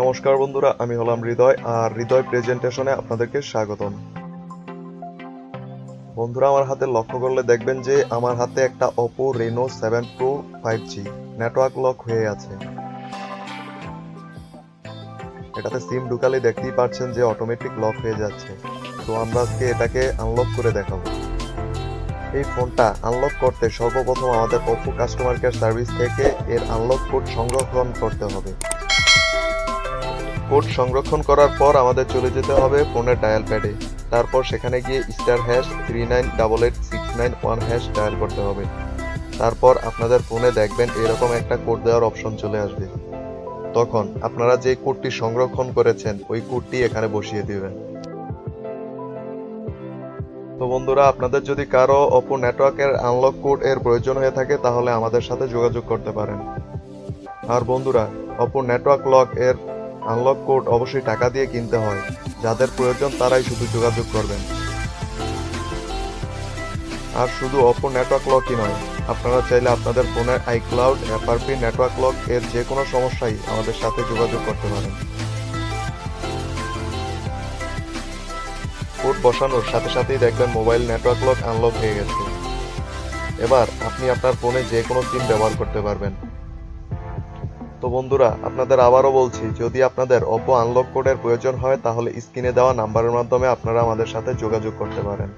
নমস্কার বন্ধুরা, আমি হলাম হৃদয় আর হৃদয় প্রেজেন্টেশনে আপনাদেরকে স্বাগতম। বন্ধুরা, আমার হাতে লক্ষ্য করলে দেখবেন যে আমার হাতে একটা Oppo Reno 7 Pro 5G network lock হয়ে আছে। এটাতে সিম ঢুকালে দেখতেই পাচ্ছেন যে অটোমেটিক লক হয়ে যাচ্ছে। তো আমরা আজকে এটাকে আনলক করে দেখাবো। এই ফোনটা আনলক করতে সর্বপ্রথম আমাদের Oppo কাস্টমার কেয়ার সার্ভিস থেকে এর আনলক কোড সংরক্ষণ করতে হবে। কোড সংরক্ষণ করার পর আমাদের চলে যেতে হবে ফোনের ডায়াল প্যাডে। তারপর সেখানে গিয়ে *3988691# ডায়াল করতে হবে। তারপর আপনাদের ফোনে দেখবেন এরকম একটা কোড দেওয়ার অপশন চলে আসবে। তখন আপনারা যে কোডটি সংরক্ষণ করেছেন ওই কোডটি এখানে বসিয়ে দিবেন। তো বন্ধুরা, আপনাদের যদি কারো Oppo নেটওয়ার্কের আনলক কোড এর প্রয়োজন হয়ে থাকে তাহলে আমাদের সাথে যোগাযোগ করতে পারেন। আর বন্ধুরা, Oppo নেটওয়ার্ক লক এর আনলক কোড অবশ্যই টাকা দিয়ে কিনতে হয়। যাদের প্রয়োজন তারাই শুধু যোগাযোগ করবেন। আর শুধু Oppo নেটওয়ার্ক লকই নয়, আপনারা চাইলে আপনাদের ফোনের iCloud, FRP নেটওয়ার্ক লক এর যে কোনো সমস্যায় আমাদের সাথে যোগাযোগ করতে পারেন। কোড বসানোর সাথে সাথেই দেখবেন মোবাইল নেটওয়ার্ক লক আনলক হয়ে গেছে। এবার আপনি আপনার ফোনে যে কোনো সিম ব্যবহার করতে পারবেন। তো বন্ধুরা, আপনাদের আবারও বলছি, যদি আপনাদের Oppo আনলক কোডের প্রয়োজন হয় তাহলে স্ক্রিনে দেওয়া নাম্বারের মাধ্যমে আপনারা আমাদের সাথে যোগাযোগ করতে পারেন।